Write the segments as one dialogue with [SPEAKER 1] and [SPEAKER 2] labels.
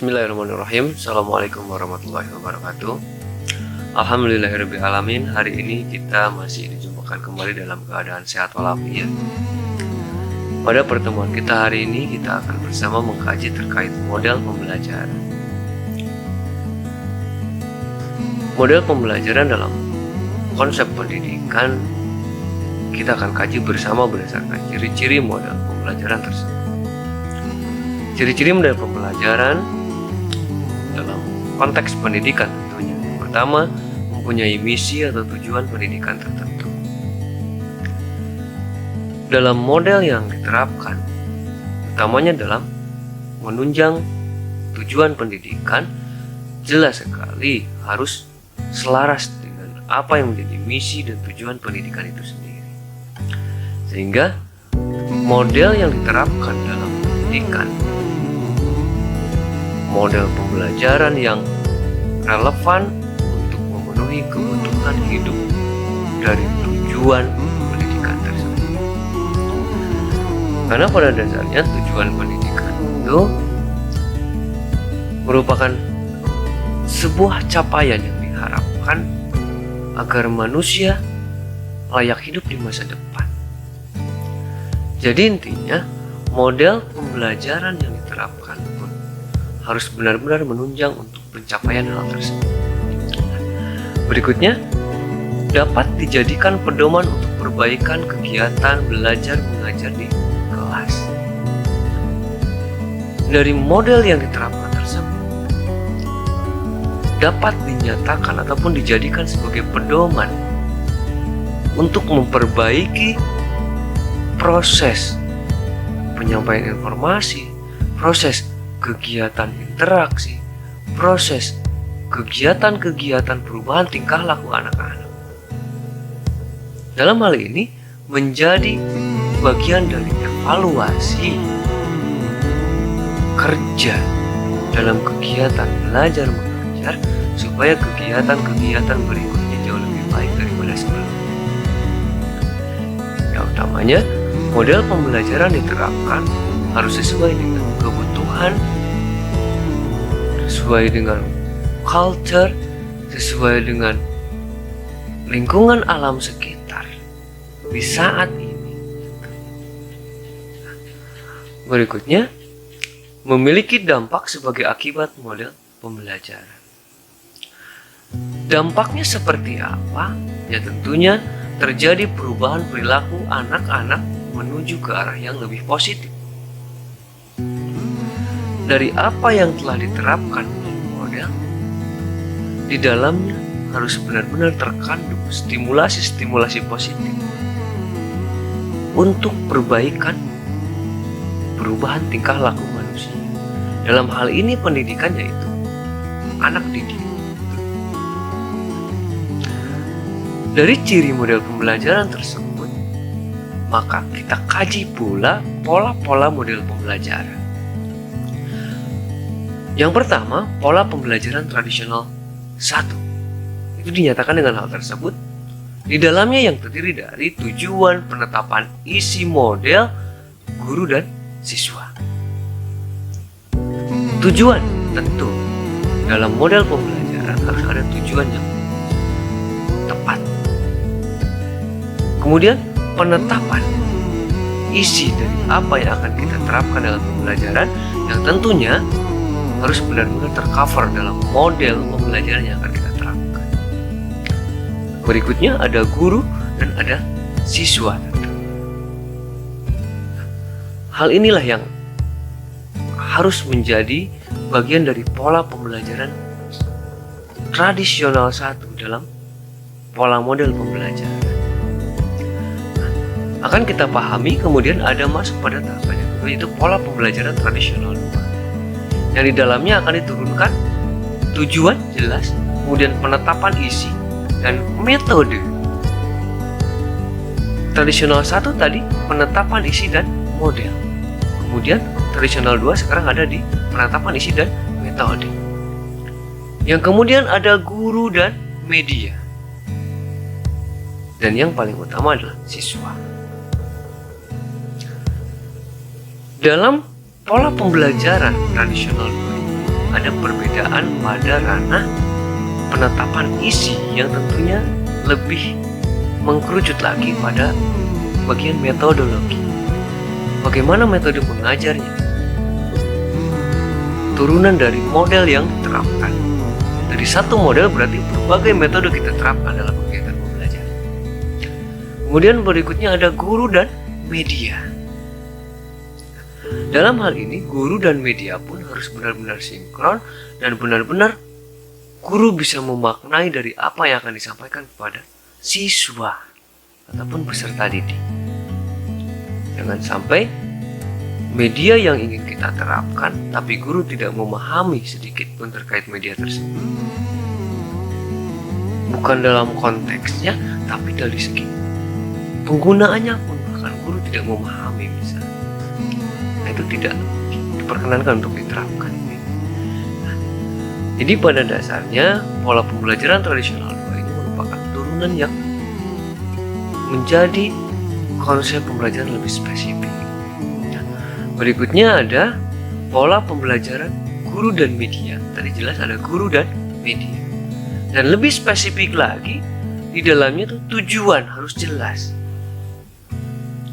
[SPEAKER 1] Bismillahirrahmanirrahim. Assalamualaikum warahmatullahi wabarakatuh. Alhamdulillahirrahmanirrahim. Hari ini kita masih dijumpakan kembali dalam keadaan sehat walafiat. Pada pertemuan kita hari ini kita akan bersama mengkaji terkait model pembelajaran. Model pembelajaran dalam konsep pendidikan kita akan kaji bersama berdasarkan ciri-ciri model pembelajaran tersebut. Ciri-ciri model pembelajaran dalam konteks pendidikan tentunya. Pertama, mempunyai misi atau tujuan pendidikan tertentu. Dalam model yang diterapkan, utamanya dalam menunjang tujuan pendidikan, jelas sekali harus selaras dengan apa yang menjadi misi dan tujuan pendidikan itu sendiri. Sehingga model yang diterapkan dalam pendidikan, model pembelajaran yang relevan untuk memenuhi kebutuhan hidup dari tujuan pendidikan tersebut. Karena pada dasarnya tujuan pendidikan itu merupakan sebuah capaian yang diharapkan agar manusia layak hidup di masa depan. Jadi intinya model pembelajaran yang diterapkan pun harus benar-benar menunjang untuk pencapaian hal tersebut. Berikutnya, dapat dijadikan pedoman untuk perbaikan kegiatan belajar mengajar di kelas. Dari model yang diterapkan tersebut dapat dinyatakan ataupun dijadikan sebagai pedoman untuk memperbaiki proses penyampaian informasi, proses kegiatan interaksi, proses kegiatan-kegiatan perubahan tingkah laku anak-anak. Dalam hal ini menjadi bagian dari evaluasi kerja dalam kegiatan belajar mengajar supaya kegiatan-kegiatan berikutnya jauh lebih baik daripada sebelumnya. Yang utamanya, model pembelajaran diterapkan harus sesuai dengan kebutuhan, sesuai dengan culture, sesuai dengan lingkungan alam sekitar di saat ini. Berikutnya, memiliki dampak sebagai akibat model pembelajaran. Dampaknya seperti apa? Ya tentunya terjadi perubahan perilaku anak-anak menuju ke arah yang lebih positif. Dari apa yang telah diterapkan dalam model, di dalamnya harus benar-benar terkandung stimulasi-stimulasi positif untuk perbaikan perubahan tingkah laku manusia. Dalam hal ini pendidikan yaitu anak didik. Dari ciri model pembelajaran tersebut, maka kita kaji pula pola-pola model pembelajaran. Yang pertama, pola pembelajaran tradisional 1. Itu dinyatakan dengan hal tersebut. Di dalamnya yang terdiri dari tujuan penetapan isi model guru dan siswa. Tujuan tentu dalam model pembelajaran harus ada tujuan yang tepat. Kemudian penetapan isi dari apa yang akan kita terapkan dalam pembelajaran yang tentunya harus benar-benar tercover dalam model pembelajaran yang akan kita terapkan. Berikutnya ada guru dan ada siswa. Hal inilah yang harus menjadi bagian dari pola pembelajaran tradisional 1 dalam pola model pembelajaran. Akan kita pahami kemudian ada masuk pada tahapan yang kedua, yaitu pola pembelajaran tradisional 2. Yang di dalamnya akan diturunkan tujuan jelas, kemudian penetapan isi, dan metode. Tradisional 1 tadi penetapan isi dan model. Kemudian tradisional 2 sekarang ada di penetapan isi dan metode. Yang kemudian ada guru dan media. Dan yang paling utama adalah siswa. Dalam pola pembelajaran tradisional ada perbedaan pada ranah penetapan isi yang tentunya lebih mengkerucut lagi pada bagian metodologi. Bagaimana metode mengajarnya? Turunan dari model yang diterapkan. Dari satu model berarti berbagai metode kita terapkan dalam kegiatan pembelajaran. Kemudian berikutnya ada guru dan media. Dalam hal ini, guru dan media pun harus benar-benar sinkron dan benar-benar guru bisa memaknai dari apa yang akan disampaikan kepada siswa ataupun peserta didik. Jangan sampai media yang ingin kita terapkan, tapi guru tidak memahami sedikit pun terkait media tersebut. Bukan dalam konteksnya, tapi dari segi penggunaannya pun bahkan guru tidak memahami misalnya. Nah, itu tidak diperkenankan untuk diterapkan. Nah, jadi pada dasarnya pola pembelajaran tradisional 2 ini merupakan turunan yang menjadi konsep pembelajaran lebih spesifik. Berikutnya ada pola pembelajaran guru dan media. Tadi jelas ada guru dan media. Dan lebih spesifik lagi, di dalamnya tuh tujuan harus jelas.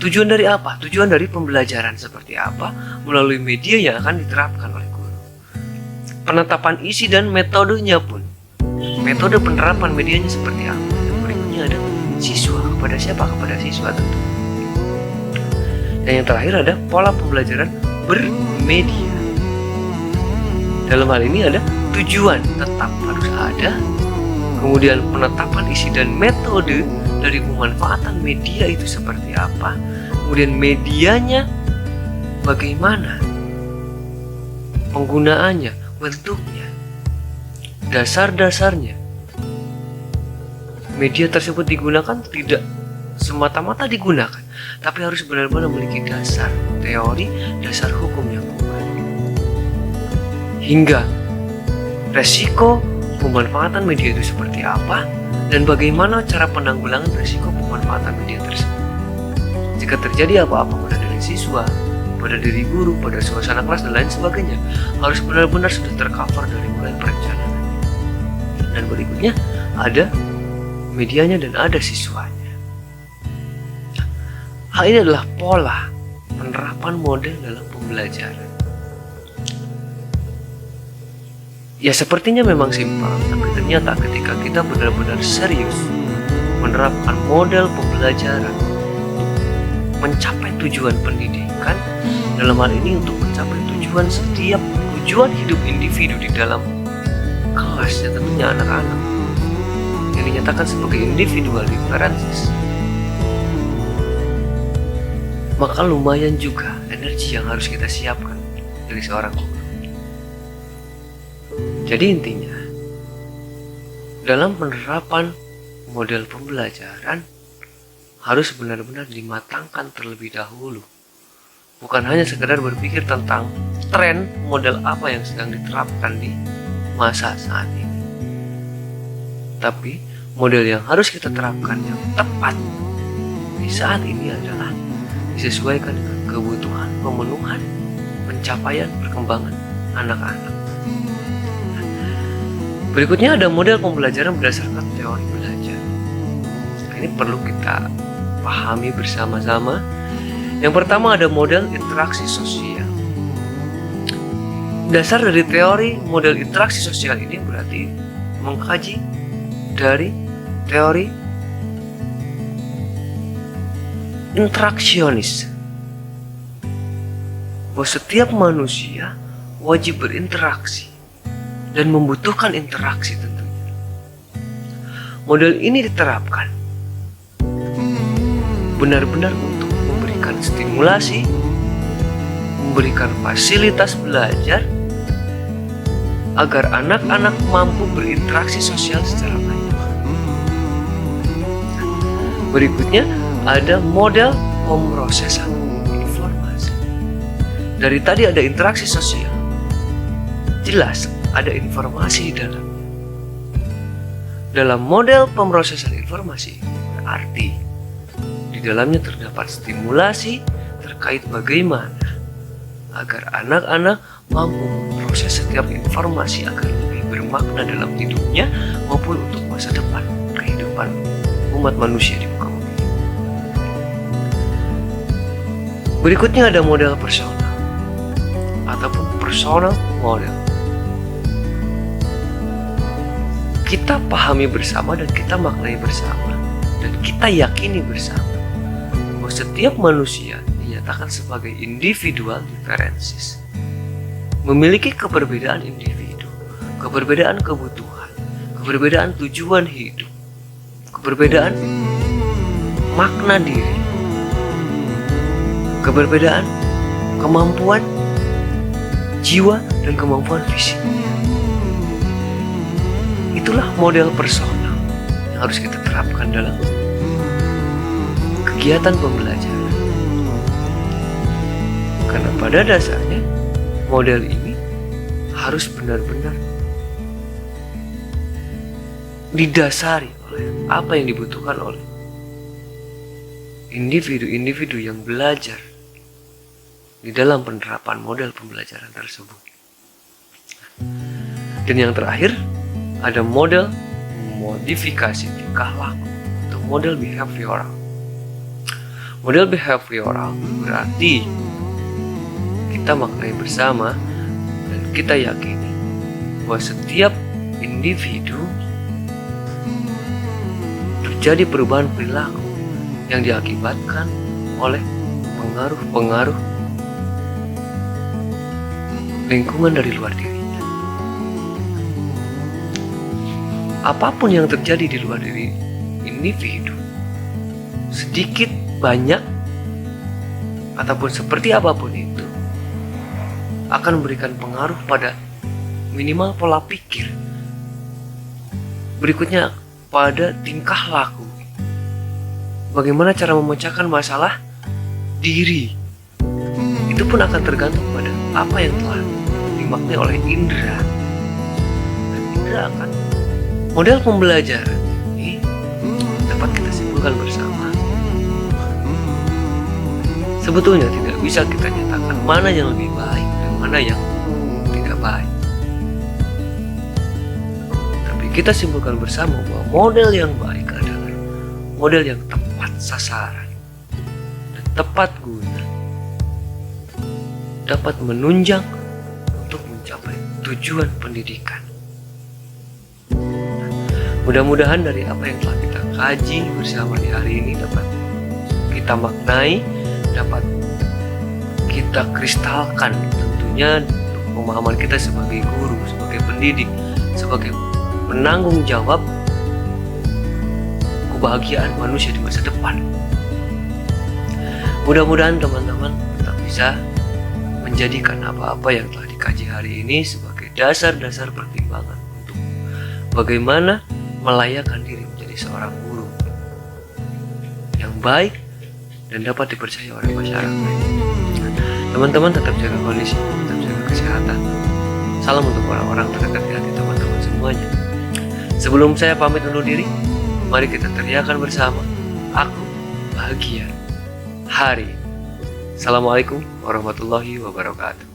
[SPEAKER 1] Tujuan dari apa? Tujuan dari pembelajaran seperti apa melalui media yang akan diterapkan oleh guru. Penetapan isi dan metodenya pun. Metode penerapan medianya seperti apa? Dan berikutnya ada siswa. Kepada siapa? Kepada siswa tentu. Dan yang terakhir ada pola pembelajaran bermedia. Dalam hal ini ada tujuan tetap harus ada, kemudian penetapan isi dan metode dari pemanfaatan media itu seperti apa, kemudian medianya bagaimana, penggunaannya, bentuknya, dasar-dasarnya. Media tersebut digunakan tidak semata-mata digunakan, tapi harus benar-benar memiliki dasar teori, dasar hukum yang kuat. Hingga resiko pemanfaatan media itu seperti apa dan bagaimana cara penanggulangan resiko pemanfaatan media tersebut. Jika terjadi apa-apa pada diri siswa, pada diri guru, pada suasana kelas dan lain sebagainya, harus benar-benar sudah tercover dari mulai perencanaan. Dan berikutnya ada medianya dan ada siswanya. Hal ini adalah pola penerapan model dalam pembelajaran. Ya sepertinya memang simpel, tapi ternyata ketika kita benar-benar serius menerapkan model pembelajaran mencapai tujuan pendidikan, dalam hal ini untuk mencapai setiap tujuan hidup individu di dalam kelas, ya tentunya anak-anak yang dinyatakan sebagai individual differences, maka lumayan juga energi yang harus kita siapkan dari seorang guru. Jadi intinya, dalam penerapan model pembelajaran harus benar-benar dimatangkan terlebih dahulu. Bukan hanya sekedar berpikir tentang tren model apa yang sedang diterapkan di masa saat ini. Tapi model yang harus kita terapkan yang tepat di saat ini adalah disesuaikan dengan kebutuhan, pemenuhan, pencapaian, perkembangan anak-anak. Berikutnya ada model pembelajaran berdasarkan teori belajar. Nah, ini perlu kita pahami bersama-sama. Yang pertama ada model interaksi sosial. Dasar dari teori model interaksi sosial ini berarti mengkaji dari teori interaksionis, bahwa setiap manusia wajib berinteraksi dan membutuhkan interaksi tentunya. Model ini diterapkan benar-benar untuk memberikan stimulasi, memberikan fasilitas belajar agar anak-anak mampu berinteraksi sosial secara baik. Berikutnya ada model pemrosesan informasi. Dari tadi ada interaksi sosial, jelas ada informasi di dalamnya. Dalam model pemrosesan informasi berarti di dalamnya terdapat stimulasi terkait bagaimana agar anak-anak mampu memproses setiap informasi agar lebih bermakna dalam hidupnya maupun untuk masa depan kehidupan umat manusia di muka bumi. Berikutnya ada model personal ataupun personal model. Kita pahami bersama dan kita maknai bersama dan kita yakini bersama bahwa setiap manusia dinyatakan sebagai individual differences, memiliki keberbedaan individu, keberbedaan kebutuhan, keberbedaan tujuan hidup, keberbedaan makna diri, keberbedaan kemampuan jiwa dan kemampuan fisik. Itulah model personal yang harus kita terapkan dalam kegiatan pembelajaran. Karena pada dasarnya model ini harus benar-benar didasari oleh apa yang dibutuhkan oleh individu-individu yang belajar di dalam penerapan model pembelajaran tersebut. Dan yang terakhir ada model modifikasi tingkah laku atau model behavioral. Model behavioral berarti kita maknai bersama dan kita yakini bahwa setiap individu terjadi perubahan perilaku yang diakibatkan oleh pengaruh-pengaruh lingkungan dari luar dirinya. Apapun yang terjadi di luar diri individu, sedikit, banyak, ataupun seperti apapun itu, akan memberikan pengaruh pada minimal pola pikir. Berikutnya pada tingkah laku. Bagaimana cara memecahkan masalah diri. Itu pun akan tergantung pada apa yang telah dimaknai oleh indera. Dan indera akan model pembelajaran ini dapat kita simpulkan bersama. Sebetulnya tidak bisa kita nyatakan mana yang lebih baik dan mana yang tidak baik. Tapi kita simpulkan bersama bahwa model yang baik adalah model yang tepat sasaran dan tepat guna, dapat menunjang untuk mencapai tujuan pendidikan. Mudah-mudahan dari apa yang telah kita kaji bersama di hari ini dapat kita maknai, dapat kita kristalkan tentunya untuk pemahaman kita sebagai guru, sebagai pendidik, sebagai penanggung jawab kebahagiaan manusia di masa depan. Mudah-mudahan teman-teman tetap bisa menjadikan apa-apa yang telah dikaji hari ini sebagai dasar-dasar pertimbangan untuk bagaimana melayakkan diri menjadi seorang guru yang baik dan dapat dipercaya oleh masyarakat. Teman-teman tetap jaga kondisi, tetap jaga kesehatan. Salam untuk orang-orang terdekat di hati teman-teman semuanya. Sebelum saya pamit undur diri, mari kita teriakan bersama, aku bahagia hari ini. Assalamualaikum warahmatullahi wabarakatuh.